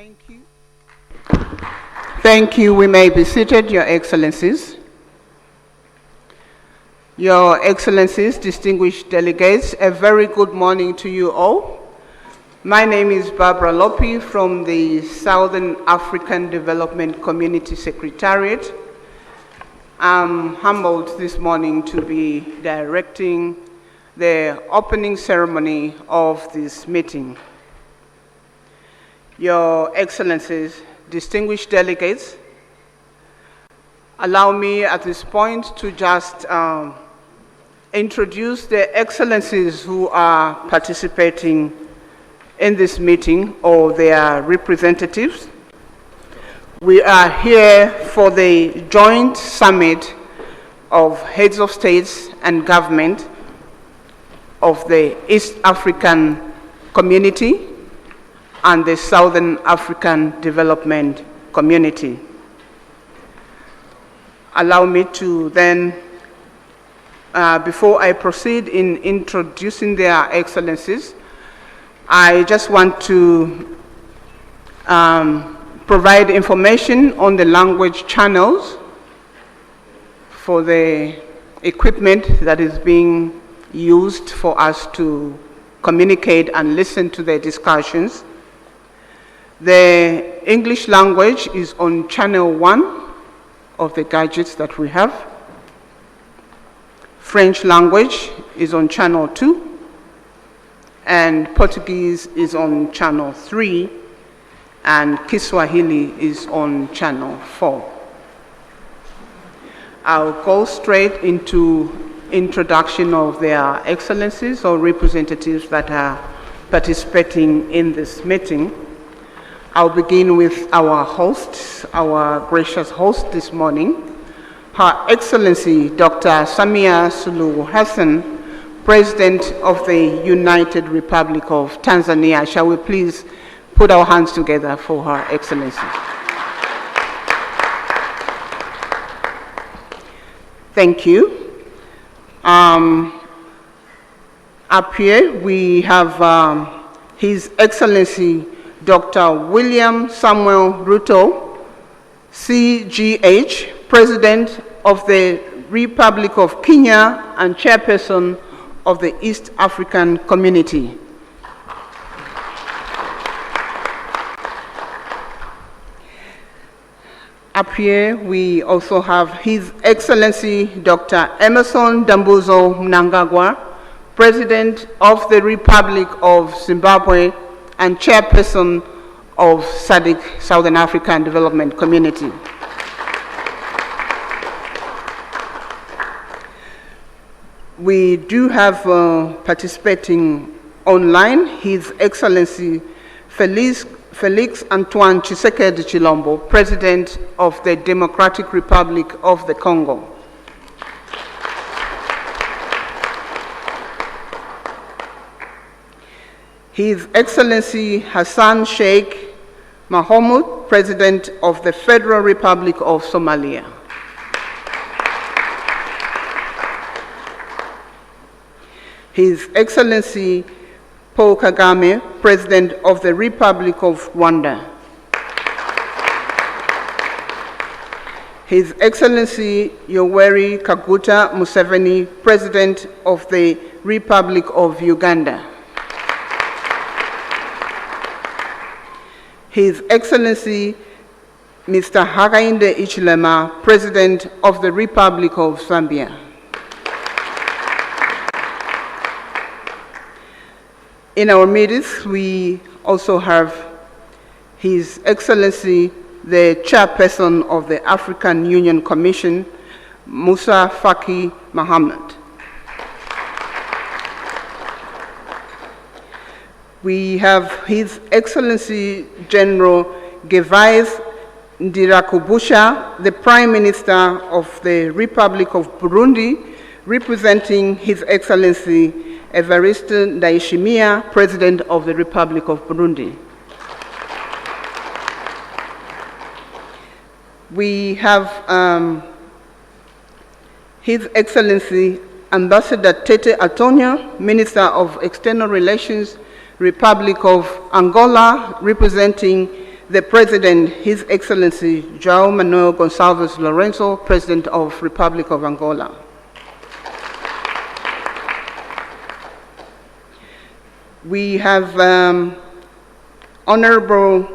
Thank you. Thank you. We may be seated, Your Excellencies. Your Excellencies, distinguished delegates, a very good morning to you all. My name is Barbara Lopi from the Southern African Development Community Secretariat. I'm humbled this morning to be directing the opening ceremony of this meeting. Your Excellencies, distinguished delegates, allow me at this point to just introduce the Excellencies who are participating in this meeting or their representatives. We are here for the joint summit of heads of states and government of the East African Community and the Southern African Development Community. Allow me to then, before I proceed in introducing their Excellencies, I just want to provide information on the language channels for the equipment that is being used for us to communicate and listen to the discussions. The English language is on channel 1 of the gadgets that we have. French language is on channel 2, and Portuguese is on channel 3, and Kiswahili is on channel 4. I'll go straight into introduction of their Excellencies or representatives that are participating in this meeting. I'll begin with our host, our gracious host this morning, Her Excellency Dr. Samia Suluhu Hassan, President of the United Republic of Tanzania. Shall we please put our hands together for Her Excellency? Thank you. Up here we have His Excellency Dr. William Samuel Ruto, CGH, President of the Republic of Kenya and Chairperson of the East African Community. Up here we also have His Excellency Dr. Emerson Dambuzo Mnangagwa, President of the Republic of Zimbabwe and Chairperson of SADC, Southern African Development Community. We do have participating online His Excellency Felix Antoine Tshisekedi Chilombo, President of the Democratic Republic of the Congo. His Excellency Hassan Sheikh Mohamud, President of the Federal Republic of Somalia. His Excellency Paul Kagame, President of the Republic of Rwanda. His Excellency Yoweri Kaguta Museveni, President of the Republic of Uganda. His Excellency Mr. Hakainde Hichilema, President of the Republic of Zambia. In our midst, we also have His Excellency, the Chairperson of the African Union Commission, Musa Faki Mohammed. We have His Excellency General Gervais Ndirakubusha, the Prime Minister of the Republic of Burundi, representing His Excellency Evariste Ndayishimiye, President of the Republic of Burundi. We have His Excellency Ambassador Tete Antonio, Minister of External Relations, Republic of Angola, representing the President, His Excellency João Manuel Gonçalves Lourenço, President of Republic of Angola. We have Honorable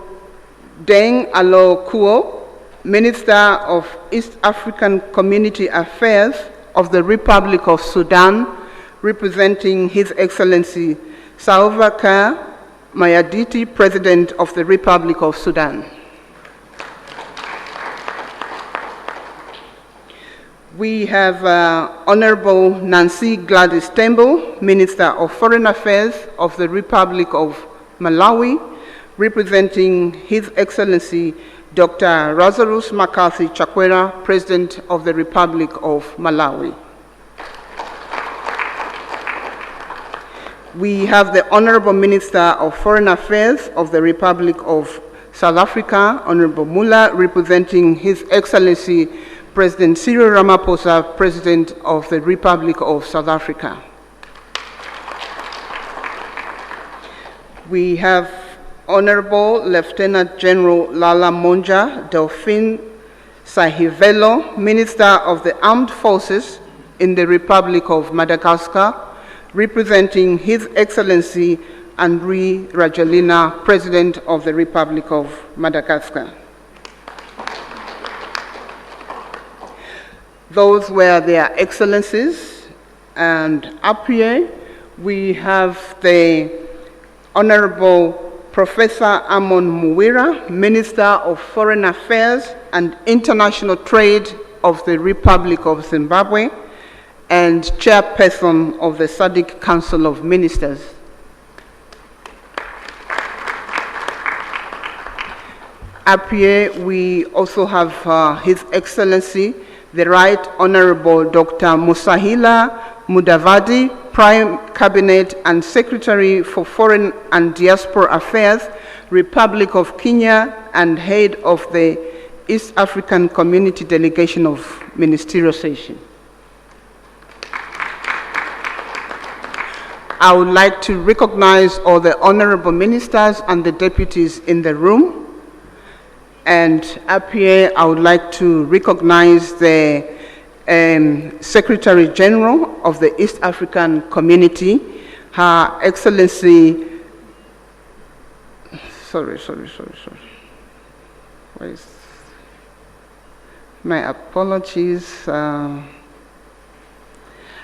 Deng Alo Kuo, Minister of East African Community Affairs of the Republic of Sudan, representing His Excellency Salva Kiir Mayarditi, President of the Republic of Sudan. We have Honorable Nancy Gladys Tembo, Minister of Foreign Affairs of the Republic of Malawi, representing His Excellency Dr. Lazarus McCarthy Chakwera, President of the Republic of Malawi. We have the Honorable Minister of Foreign Affairs of the Republic of South Africa, Honorable Mula, representing His Excellency President Cyril Ramaphosa, President of the Republic of South Africa. We have Honorable Lieutenant General Lala Monja Delphine Sahivelo, Minister of the Armed Forces in the Republic of Madagascar, representing His Excellency Andry Rajoelina, President of the Republic of Madagascar. Those were their excellencies, and up here we have the Honorable Professor Amon Muwira, Minister of Foreign Affairs and International Trade of the Republic of Zimbabwe, and Chairperson of the SADC Council of Ministers. Up here we also have His Excellency the Right Honorable Dr. Musahila Mudavadi, Prime Cabinet and Secretary for Foreign and Diaspora Affairs, Republic of Kenya, and Head of the East African Community Delegation of Ministerial Session. I would like to recognize all the honorable ministers and the deputies in the room. And up here, I would like to recognize the Secretary General of the East African Community, Her Excellency, my apologies.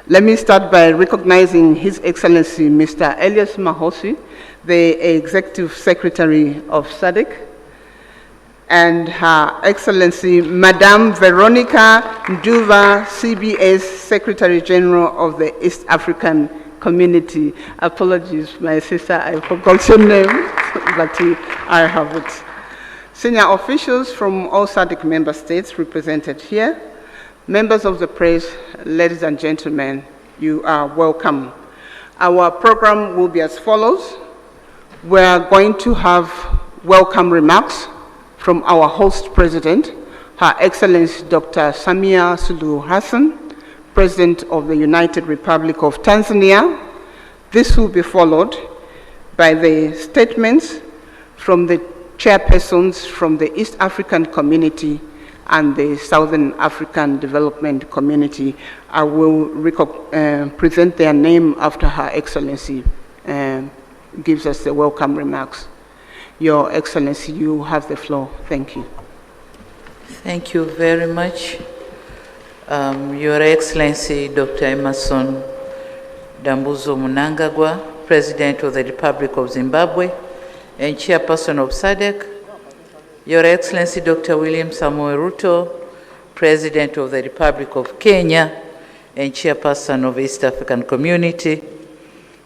Let me start by recognizing His Excellency Mr. Elias Mahosi, the Executive Secretary of SADC, and Her Excellency Madame Veronica Nduva, CBS Secretary General of the East African Community. Apologies, my sister, I forgot your name, but I have it. Senior officials from all SADC member states represented here, members of the press, ladies and gentlemen, you are welcome. Our program will be as follows. We are going to have welcome remarks from our host president, Her Excellency Dr. Samia Suluhu Hassan, President of the United Republic of Tanzania. This will be followed by the statements from the chairpersons from the East African Community and the Southern African Development Community. I will present their name after Her Excellency gives us the welcome remarks. Your Excellency, you have the floor. Thank you. Thank you very much. Your Excellency, Dr. Emerson Dambuzo Mnangagwa, President of the Republic of Zimbabwe and Chairperson of SADC. Your Excellency, Dr. William Samoei Ruto, President of the Republic of Kenya and Chairperson of East African Community.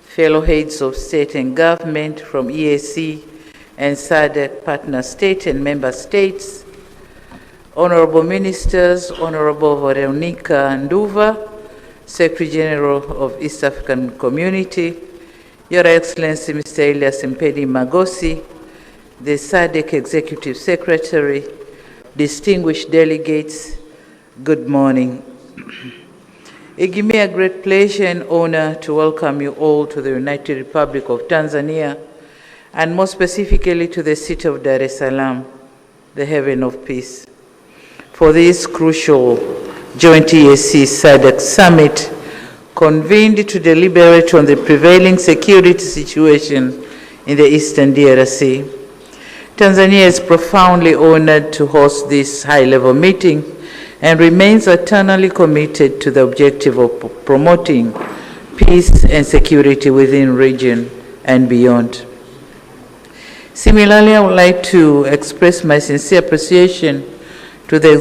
Fellow heads of state and government from EAC and SADC partner state and member states, honorable ministers, Honorable Veronica Nduva, Secretary General of East African Community, Your Excellency Mr. Elias Mpedi Magosi, the SADC Executive Secretary, distinguished delegates, good morning. It gives me a great pleasure and honor to welcome you all to the United Republic of Tanzania and more specifically to the city of Dar es Salaam, the haven of peace. For this crucial joint EAC SADC summit, convened to deliberate on the prevailing security situation in the Eastern DRC. Tanzania is profoundly honored to host this high-level meeting and remains eternally committed to the objective of promoting peace and security within the region and beyond. Similarly, I would like to express my sincere appreciation to the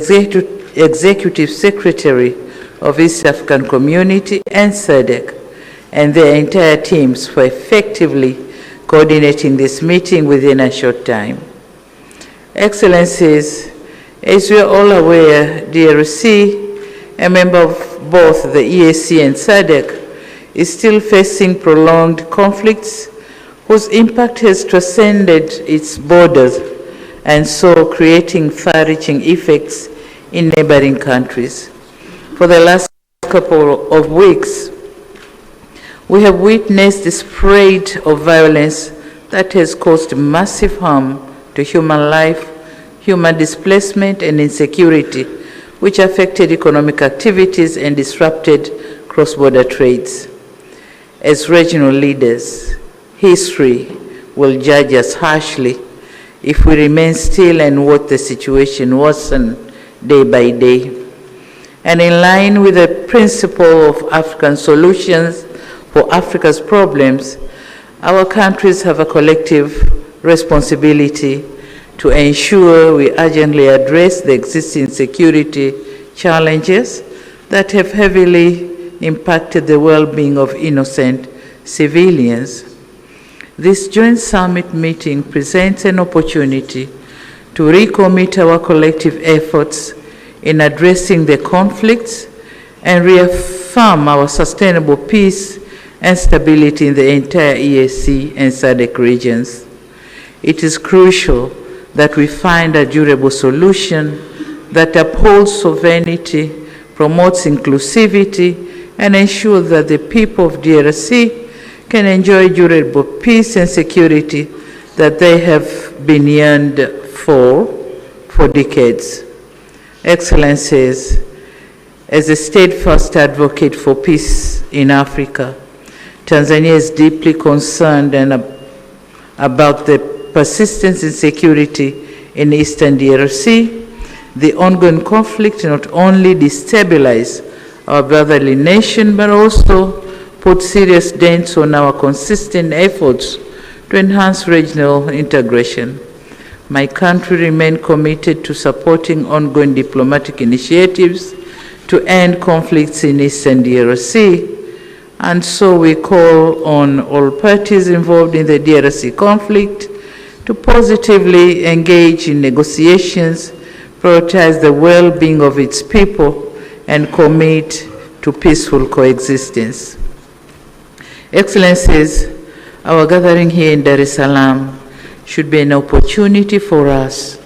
Executive Secretary of East African Community and SADC and their entire teams for effectively coordinating this meeting within a short time. Excellencies, as we are all aware, DRC, a member of both the EAC and SADC, is still facing prolonged conflicts whose impact has transcended its borders and so creating far-reaching effects in neighboring countries. For the last couple of weeks, we have witnessed the spread of violence that has caused massive harm to human life, human displacement, and insecurity, which affected economic activities and disrupted cross-border trades. As regional leaders, history will judge us harshly if we remain still and watch the situation worsen day by day. And in line with the principle of African solutions for Africa's problems, our countries have a collective responsibility to ensure we urgently address the existing security challenges that have heavily impacted the well-being of innocent civilians. This joint summit meeting presents an opportunity to recommit our collective efforts in addressing the conflicts and reaffirm our sustainable peace and stability in the entire EAC and SADC regions. It is crucial that we find a durable solution that upholds sovereignty, promotes inclusivity, and ensures that the people of DRC can enjoy durable peace and security that they have been yearned for decades. Excellencies, as a steadfast advocate for peace in Africa, Tanzania is deeply concerned about the persistent insecurity in Eastern DRC. The ongoing conflict not only destabilizes our brotherly nation, but also put serious dents on our consistent efforts to enhance regional integration. My country remains committed to supporting ongoing diplomatic initiatives to end conflicts in Eastern DRC, and so we call on all parties involved in the DRC conflict to positively engage in negotiations, prioritize the well-being of its people, and commit to peaceful coexistence. Excellencies, our gathering here in Dar es Salaam should be an opportunity for us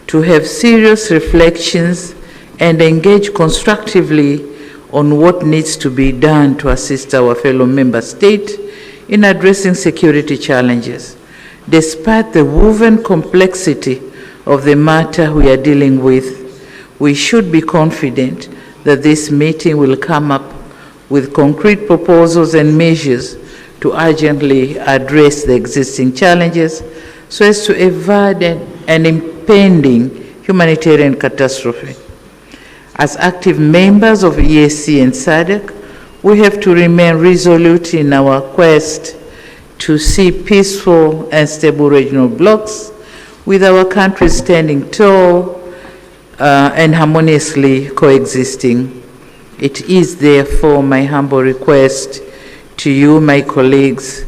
to have serious reflections and engage constructively on what needs to be done to assist our fellow member states in addressing security challenges. Despite the woven complexity of the matter we are dealing with, we should be confident that this meeting will come up with concrete proposals and measures to urgently address the existing challenges so as to avoid an impending humanitarian catastrophe. As active members of EAC and SADC, we have to remain resolute in our quest to see peaceful and stable regional blocs with our countries standing tall and harmoniously coexisting. It is therefore my humble request to you, my colleagues,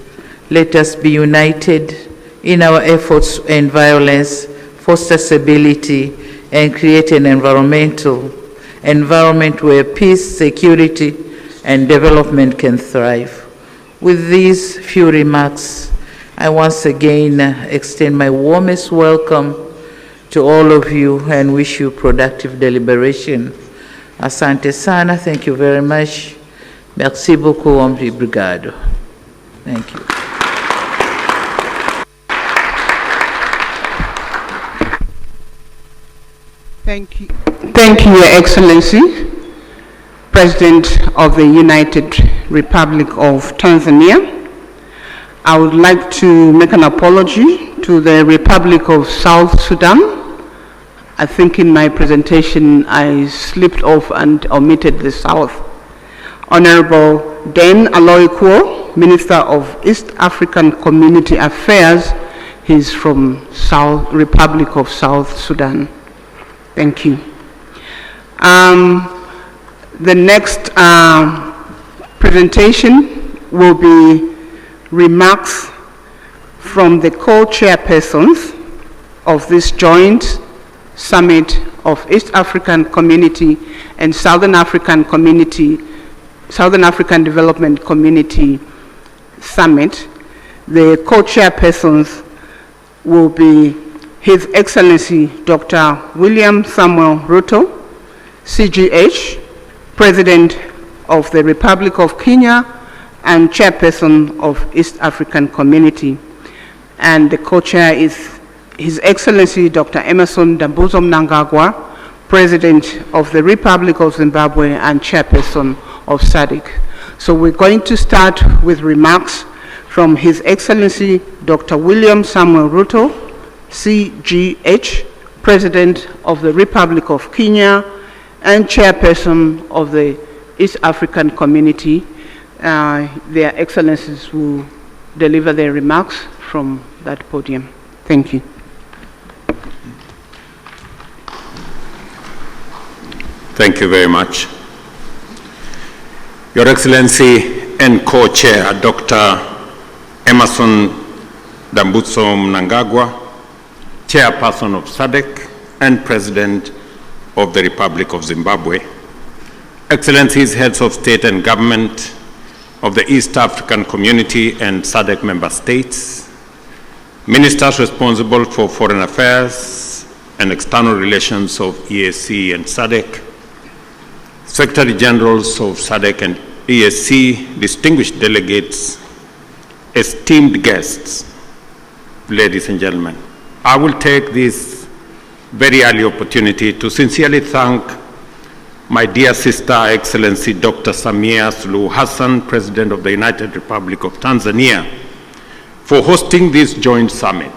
let us be united in our efforts to end violence, foster stability, and create an environment where peace, security, and development can thrive. With these few remarks, I once again extend my warmest welcome to all of you and wish you productive deliberation. Asante sana, thank you very much. Merci beaucoup, obrigado. Thank you. Thank you, Your Excellency, President of the United Republic of Tanzania. I would like to make an apology to the Republic of South Sudan. I think in my presentation I slipped off and omitted the South. Honorable Dan Aloy, Minister of East African Community Affairs. He's from Republic of South Sudan. Thank you. The next presentation will be remarks from the co-chairpersons of this joint summit of East African Community and Southern African Development Community Summit. The co-chairpersons will be His Excellency Dr. William Samuel Ruto, CGH, President of the Republic of Kenya and Chairperson of East African Community. And the co-chair is His Excellency Dr. Emmerson Dambuzo Mnangagwa, President of the Republic of Zimbabwe and Chairperson of SADC. So we're going to start with remarks from His Excellency Dr. William Samuel Ruto, CGH, President of the Republic of Kenya and Chairperson of the East African Community. Their Excellencies will deliver their remarks from that podium. Thank you. Thank you very much. Your Excellency and Co-Chair, Dr. Emmerson Dambuzo Mnangagwa, Chairperson of SADC and President of the Republic of Zimbabwe, Excellencies, Heads of State and Government of the East African Community and SADC member states, Ministers responsible for Foreign Affairs and External Relations of EAC and SADC, Secretary Generals of SADC and EAC, distinguished delegates, esteemed guests, ladies and gentlemen. I will take this very early opportunity to sincerely thank my dear sister, Excellency Dr. Samia Suluhu Hassan, President of the United Republic of Tanzania, for hosting this joint summit.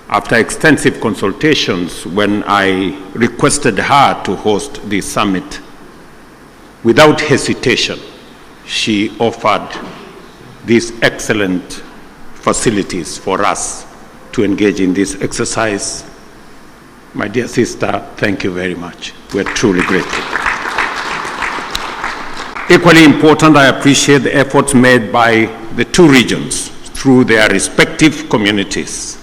After extensive consultations, when I requested her to host this summit, without hesitation, she offered these excellent facilities for us to engage in this exercise. My dear sister, thank you very much. We're truly grateful. Equally important, I appreciate the efforts made by the two regions through their respective communities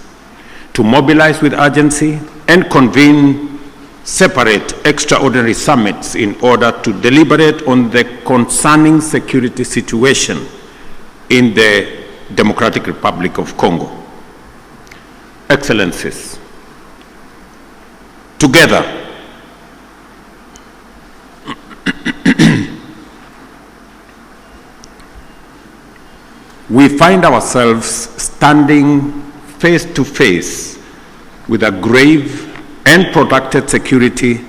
to mobilize with urgency and convene separate extraordinary summits in order to deliberate on the concerning security situation in the Democratic Republic of Congo. Excellencies, together, we find ourselves standing face to face with a grave and protracted security,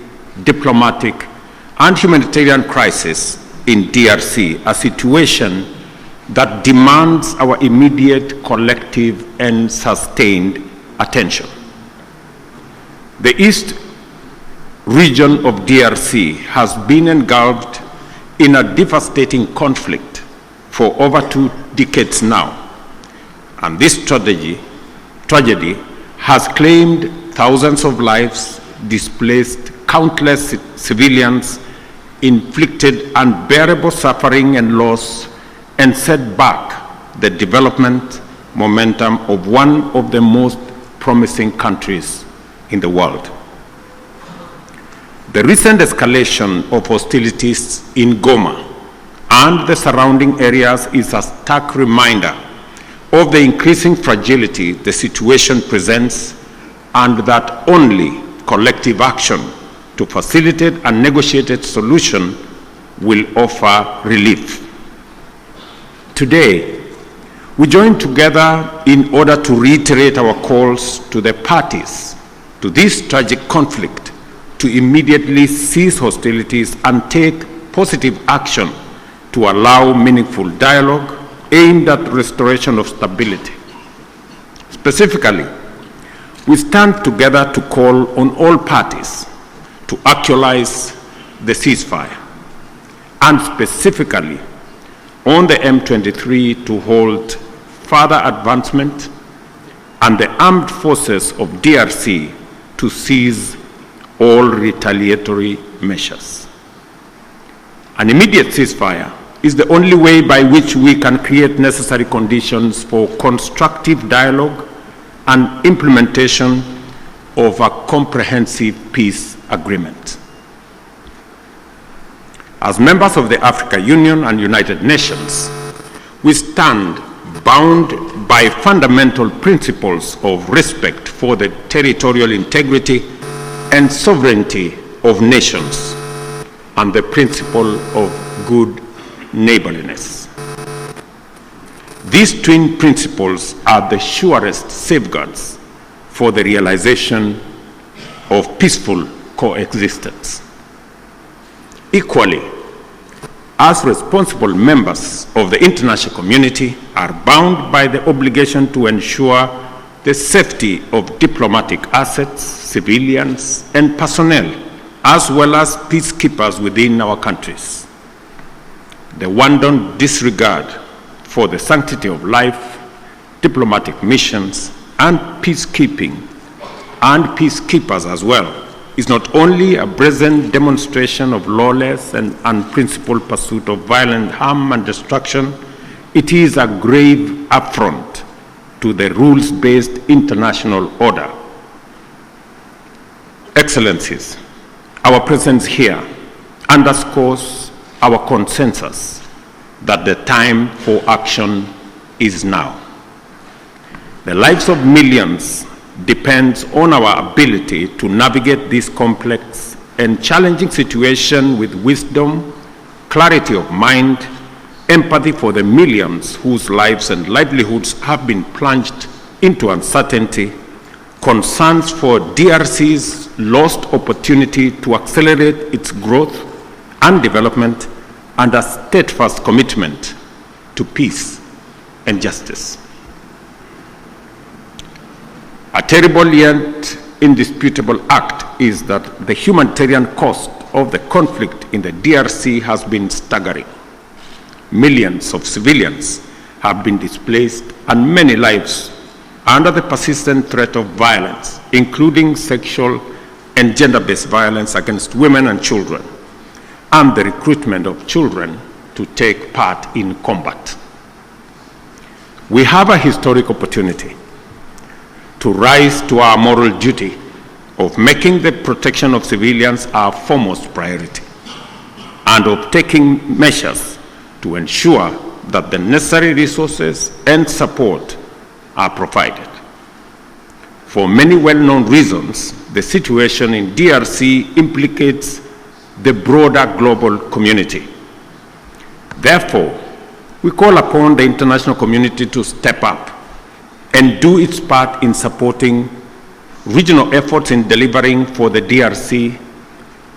diplomatic, and humanitarian crisis in DRC, a situation that demands our immediate, collective, and sustained attention. The East region of DRC has been engulfed in a devastating conflict for over 2 decades now, and this tragedy has claimed thousands of lives, displaced countless civilians, inflicted unbearable suffering and loss, and set back the development momentum of one of the most promising countries in the world. The recent escalation of hostilities in Goma and the surrounding areas is a stark reminder of the increasing fragility the situation presents, and that only collective action to facilitate a negotiated solution will offer relief. Today, we join together in order to reiterate our calls to the parties to this tragic conflict to immediately cease hostilities and take positive action to allow meaningful dialogue aimed at restoration of stability. Specifically, we stand together to call on all parties to actualize the ceasefire, and specifically on the M23 to hold further advancement and the armed forces of DRC to cease all retaliatory measures. An immediate ceasefire is the only way by which we can create necessary conditions for constructive dialogue and implementation of a comprehensive peace agreement. As members of the African Union and United Nations, we stand bound by fundamental principles of respect for the territorial integrity and sovereignty of nations and the principle of good neighborliness. These twin principles are the surest safeguards for the realization of peaceful coexistence. Equally, as responsible members of the international community are bound by the obligation to ensure the safety of diplomatic assets, civilians, and personnel, as well as peacekeepers within our countries. The wanton disregard for the sanctity of life, diplomatic missions, and peacekeeping, and peacekeepers as well, is not only a brazen demonstration of lawless and unprincipled pursuit of violent harm and destruction, it is a grave affront to the rules-based international order. Excellencies, our presence here underscores our consensus that the time for action is now. The lives of millions depends on our ability to navigate this complex and challenging situation with wisdom, clarity of mind, empathy for the millions whose lives and livelihoods have been plunged into uncertainty, concerns for DRC's lost opportunity to accelerate its growth and development, and a steadfast commitment to peace and justice. A terrible yet indisputable act is that the humanitarian cost of the conflict in the DRC has been staggering. Millions of civilians have been displaced and many lives under the persistent threat of violence, including sexual and gender-based violence against women and children, and the recruitment of children to take part in combat. We have a historic opportunity to rise to our moral duty of making the protection of civilians our foremost priority, and of taking measures to ensure that the necessary resources and support are provided. For many well-known reasons, the situation in DRC implicates the broader global community. Therefore, we call upon the international community to step up and do its part in supporting regional efforts in delivering for the DRC,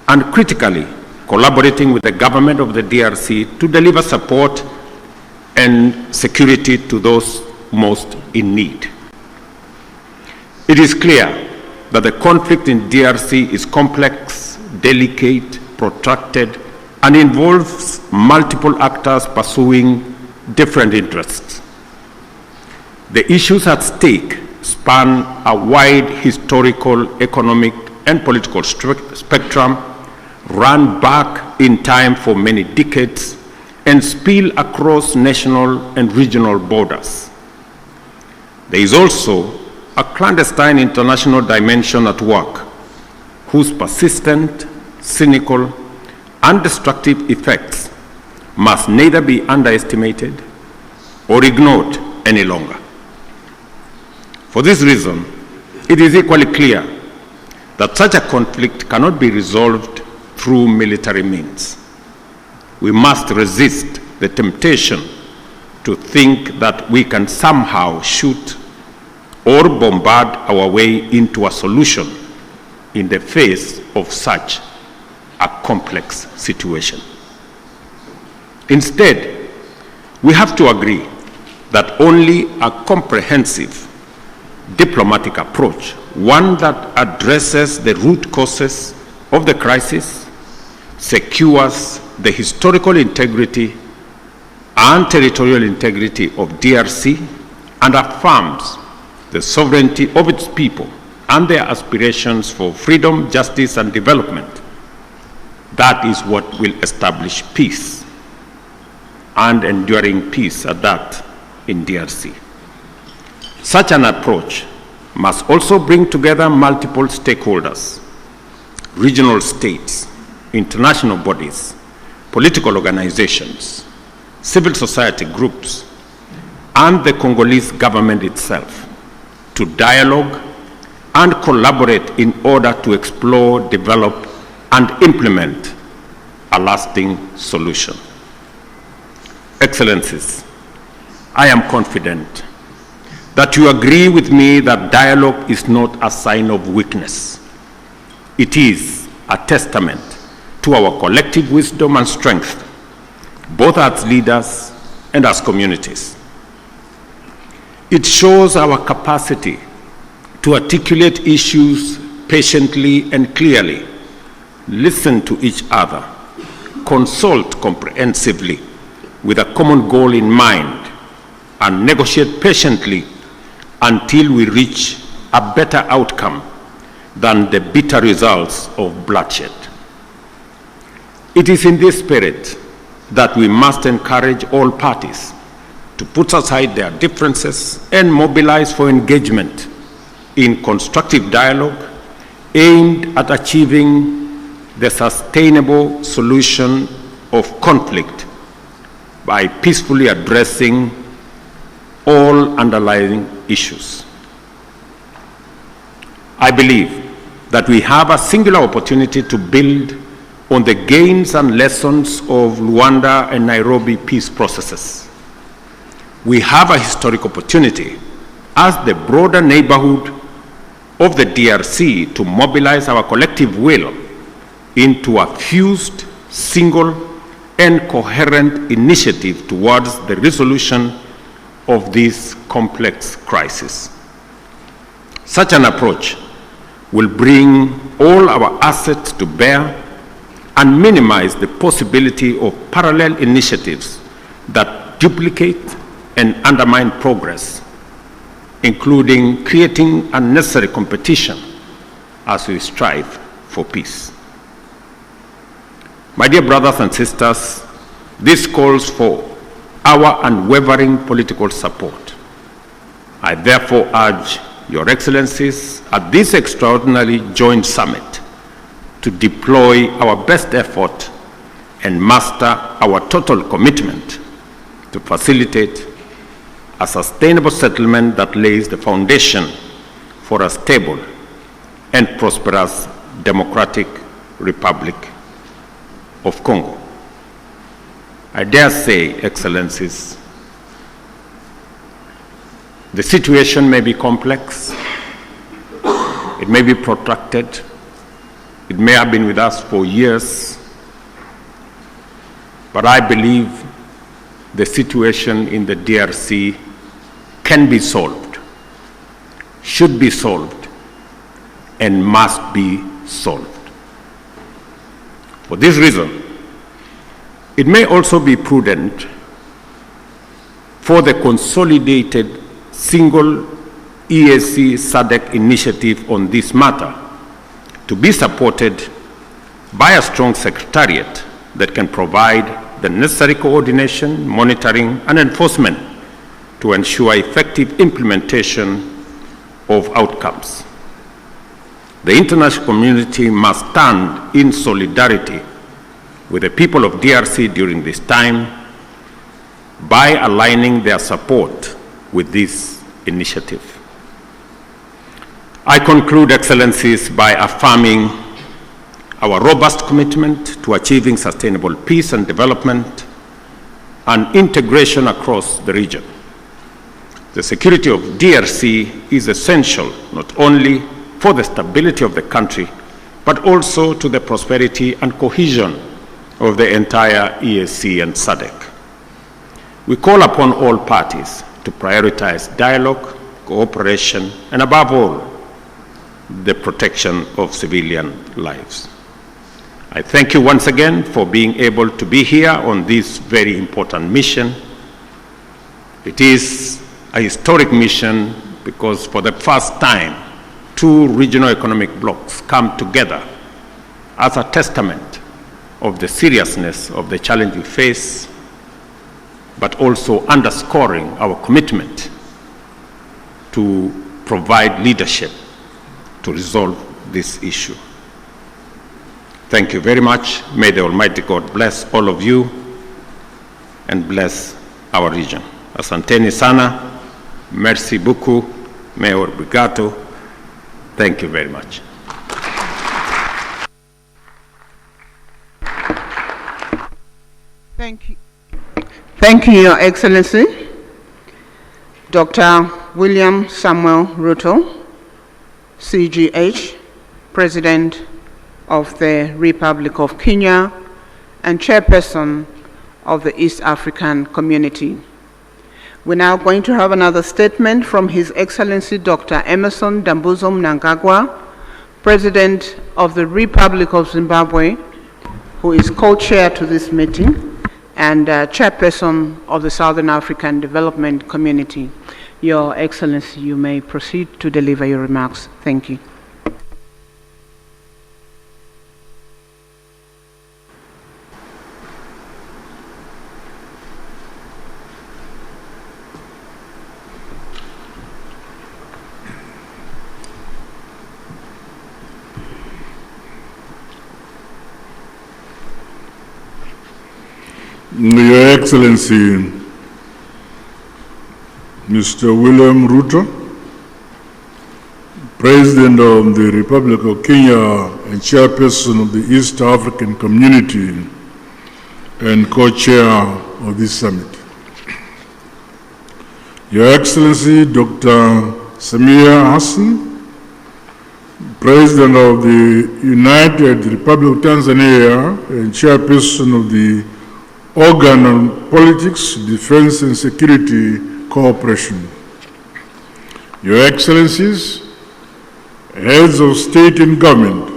and critically collaborating with the government of the DRC to deliver support and security to those most in need. It is clear that the conflict in DRC is complex, delicate, protracted, and involves multiple actors pursuing different interests. The issues at stake span a wide historical, economic, and political spectrum, run back in time for many decades, and spill across national and regional borders. There is also a clandestine international dimension at work, whose persistent, cynical, and destructive effects must neither be underestimated or ignored any longer. For this reason, it is equally clear that such a conflict cannot be resolved through military means. We must resist the temptation to think that we can somehow shoot or bombard our way into a solution in the face of such a complex situation. Instead, we have to agree that only a comprehensive diplomatic approach, one that addresses the root causes of the crisis, secures the historical integrity and territorial integrity of DRC, and affirms the sovereignty of its people and their aspirations for freedom, justice, and development. That is what will establish peace, and enduring peace at that, in DRC. Such an approach must also bring together multiple stakeholders, regional states, international bodies, political organizations, civil society groups, and the Congolese government itself to dialogue and collaborate in order to explore, develop, and implement a lasting solution. Excellencies, I am confident that you agree with me that dialogue is not a sign of weakness. It is a testament to our collective wisdom and strength, both as leaders and as communities. It shows our capacity to articulate issues patiently and clearly, listen to each other, consult comprehensively with a common goal in mind, and negotiate patiently until we reach a better outcome than the bitter results of bloodshed. It is in this spirit that we must encourage all parties to put aside their differences and mobilize for engagement in constructive dialogue aimed at achieving the sustainable solution of conflict by peacefully addressing all underlying issues. I believe that we have a singular opportunity to build on the gains and lessons of Luanda and Nairobi peace processes. We have a historic opportunity as the broader neighborhood of the DRC to mobilize our collective will into a fused, single, and coherent initiative towards the resolution of this complex crisis. Such an approach will bring all our assets to bear and minimize the possibility of parallel initiatives that duplicate and undermine progress, including creating unnecessary competition as we strive for peace. My dear brothers and sisters, this calls for our unwavering political support. I therefore urge Your Excellencies at this extraordinary joint summit to deploy our best effort and muster our total commitment to facilitate a sustainable settlement that lays the foundation for a stable and prosperous democratic Republic of Congo. I dare say, Excellencies, the situation may be complex, it may be protracted, it may have been with us for years, but I believe the situation in the DRC can be solved, should be solved, and must be solved. For this reason, it may also be prudent for the consolidated single EAC SADC initiative on this matter to be supported by a strong secretariat that can provide the necessary coordination, monitoring, and enforcement to ensure effective implementation of outcomes. The international community must stand in solidarity with the people of DRC during this time by aligning their support with this initiative. I conclude, Excellencies, by affirming our robust commitment to achieving sustainable peace and development and integration across the region. The security of DRC is essential not only for the stability of the country, but also to the prosperity and cohesion of the entire EAC and SADC. We call upon all parties to prioritize dialogue, cooperation, and above all, the protection of civilian lives. I thank you once again for being able to be here on this very important mission. It is a historic mission because for the first time, two regional economic blocs come together as a testament of the seriousness of the challenge we face, but also underscoring our commitment to provide leadership to resolve this issue. Thank you very much. May the Almighty God bless all of you and bless our region. Asanteni sana, merci beaucoup, Mayor Brigato. Thank you very much. Thank you. Thank you, Your Excellency. Dr. William Samuel Ruto, CGH, President of the Republic of Kenya and Chairperson of the East African Community. We're now going to have another statement from His Excellency Dr. Emmerson Dambuzo Mnangagwa, President of the Republic of Zimbabwe, who is co-chair to this meeting and Chairperson of the Southern African Development Community. Your Excellency, you may proceed to deliver your remarks. Thank you. Your Excellency, Mr. William Ruto, President of the Republic of Kenya and Chairperson of the East African Community and co-chair of this summit. Your Excellency, Dr. Samia Hassan, President of the United Republic of Tanzania and Chairperson of the Organ on Politics, Defense and Security Cooperation. Your Excellencies, heads of state and government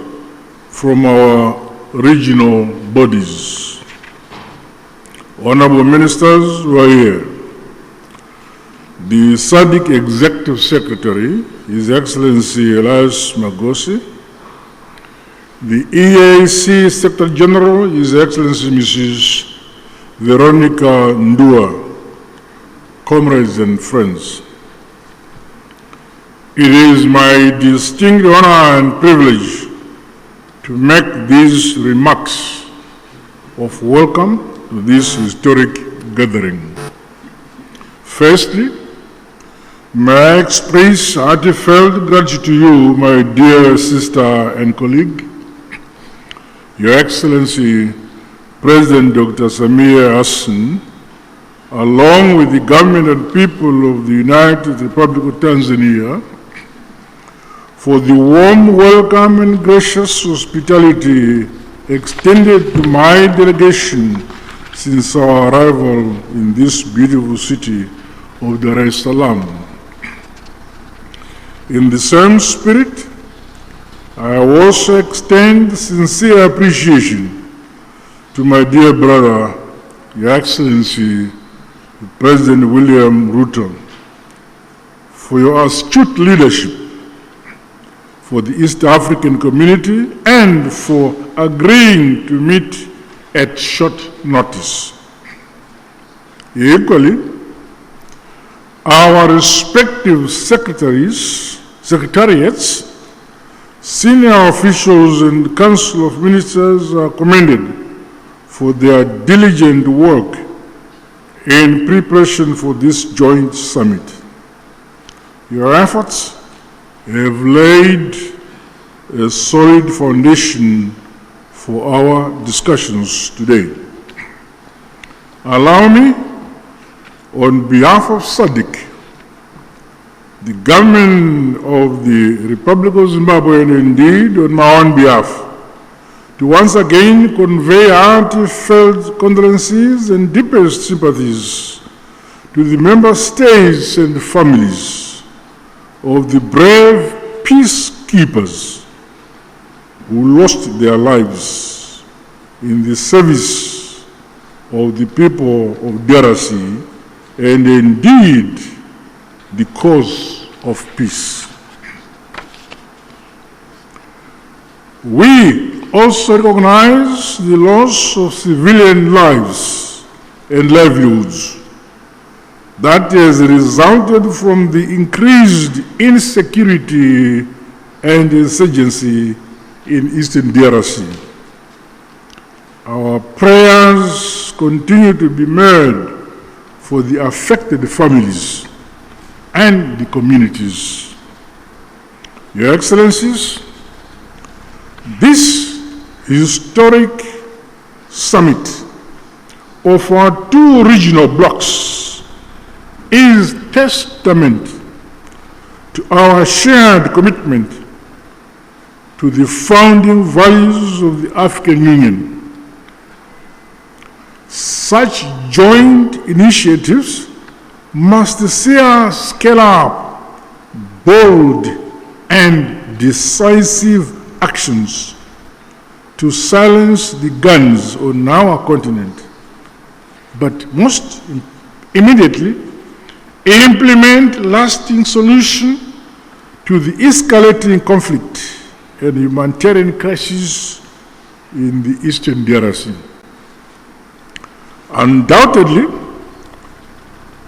from our regional bodies, honorable ministers who are here, the SADC Executive Secretary, His Excellency Elias Magosi, the EAC Secretary General, His Excellency Mrs. Veronica Ndua, comrades and friends. It is my distinct honor and privilege to make these remarks of welcome to this historic gathering. Firstly, may I express heartfelt gratitude to you, my dear sister and colleague, Your Excellency, President Dr. Samia Hassan, along with the government and people of the United Republic of Tanzania, for the warm welcome and gracious hospitality extended to my delegation since our arrival in this beautiful city of Dar es Salaam. In the same spirit, I also extend sincere appreciation to my dear brother, Your Excellency, President William Ruto, for your astute leadership for the East African community and for agreeing to meet at short notice. Equally, our respective secretariats, senior officials and Council of Ministers are commended for their diligent work in preparation for this joint summit. Your efforts have laid a solid foundation for our discussions today. Allow me, on behalf of SADC, the government of the Republic of Zimbabwe, and indeed on my own behalf, to once again convey heartfelt condolences and deepest sympathies to the member states and families of the brave peacekeepers who lost their lives in the service of the people of DRC and indeed the cause of peace. We also recognize the loss of civilian lives and livelihoods that has resulted from the increased insecurity and insurgency in Eastern DRC. Our prayers continue to be made for the affected families and the communities. Your Excellencies, this historic summit of our two regional blocs is testament to our shared commitment to the founding values of the African Union. Such joint initiatives must see us scale up bold and decisive actions to silence the guns on our continent, but most immediately implement lasting solutions to the escalating conflict and humanitarian crisis in the Eastern DRC. Undoubtedly,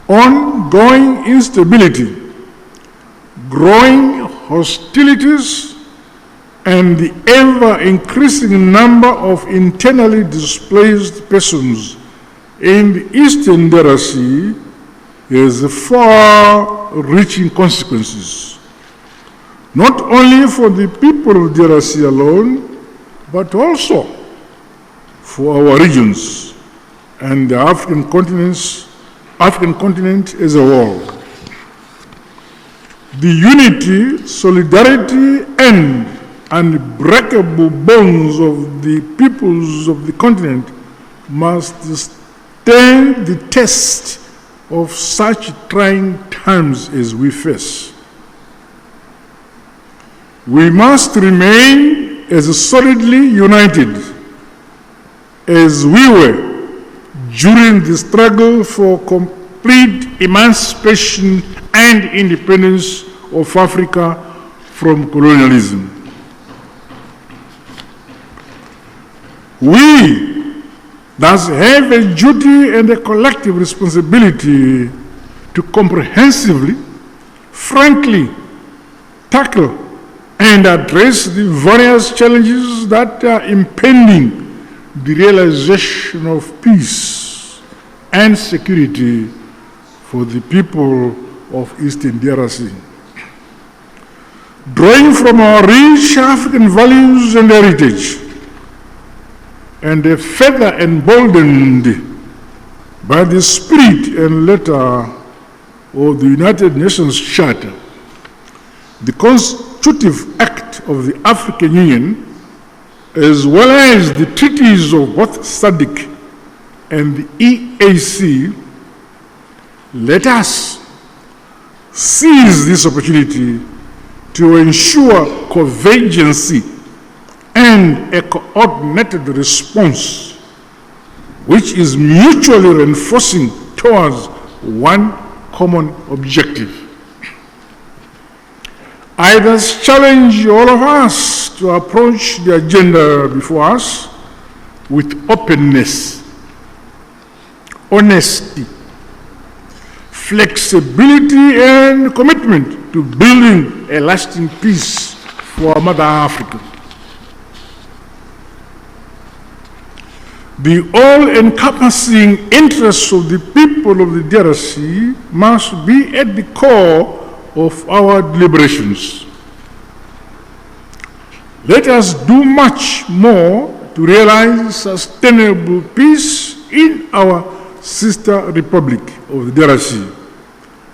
ongoing instability, growing hostilities, and the ever-increasing number of internally displaced persons in the Eastern DRC has far-reaching consequences, not only for the people of DRC alone, but also for our regions and the African continent as a whole. The unity, solidarity, and unbreakable bonds of the peoples of the continent must stand the test of such trying times as we face. We must remain as solidly united as we were during the struggle for complete emancipation and independence of Africa from colonialism. We thus have a duty and a collective responsibility to comprehensively, frankly, tackle and address the various challenges that are impending the realization of peace and security for the people of Eastern DRC. Drawing from our rich African values and heritage, and further emboldened by the spirit and letter of the United Nations Charter, the constitutive act of the African Union, as well as the treaties of both SADC and the EAC, let us seize this opportunity to ensure convergency and a coordinated response which is mutually reinforcing towards one common objective. I thus challenge all of us to approach the agenda before us with openness, honesty, flexibility, and commitment to building a lasting peace for our Mother Africa. The all-encompassing interests of the people of the DRC must be at the core of our deliberations. Let us do much more to realize sustainable peace in our sister republic of the DRC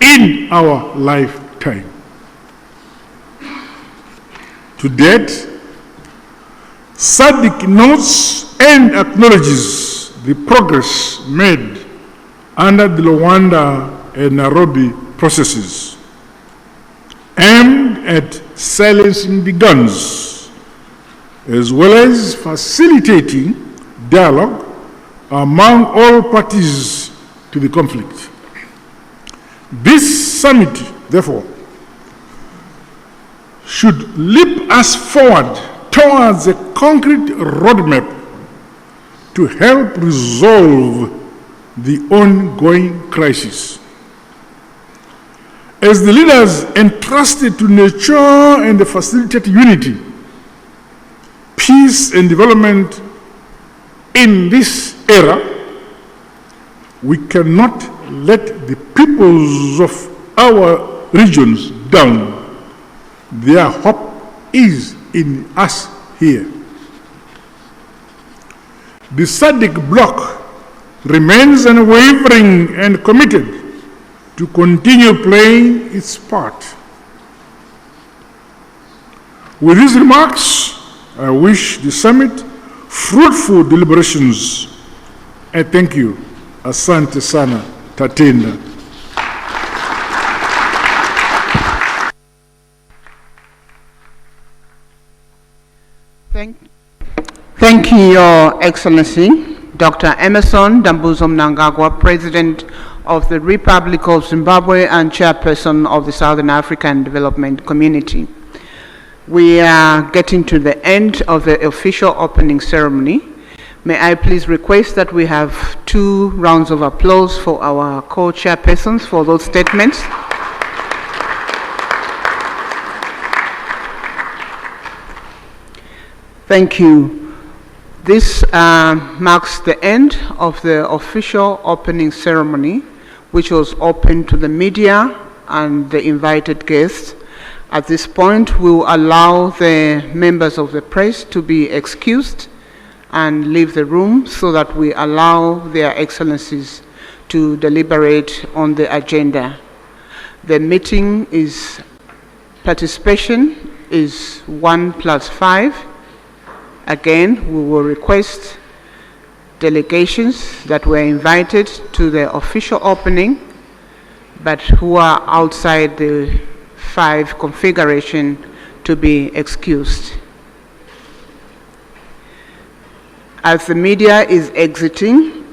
in our lifetime. To date, SADC notes and acknowledges the progress made under the Luanda and Nairobi processes aimed at silencing the guns, as well as facilitating dialogue among all parties to the conflict. This summit, therefore, should leap us forward towards a concrete roadmap to help resolve the ongoing crisis. As the leaders entrusted to nurture and facilitate unity, peace and development in this era, we cannot let the peoples of our regions down. Their hope is in us here. The SADC bloc remains unwavering and committed to continue playing its part. With these remarks, I wish the summit fruitful deliberations. I thank you. Asante sana, Tatenda. Thank you, Your Excellency, Dr. Emerson Dambuzo Mnangagwa, President of the Republic of Zimbabwe and Chairperson of the Southern African Development Community. We are getting to the end of the official opening ceremony. May I please request that we have 2 rounds of applause for our co-chairpersons for those statements. Thank you. This marks the end of the official opening ceremony, which was open to the media and the invited guests. At this point, we will allow the members of the press to be excused and leave the room so that we allow their excellencies to deliberate on the agenda. The meeting is, participation is 1+5. Again, we will request delegations that were invited to the official opening, but who are outside the 5 configuration to be excused. As the media is exiting,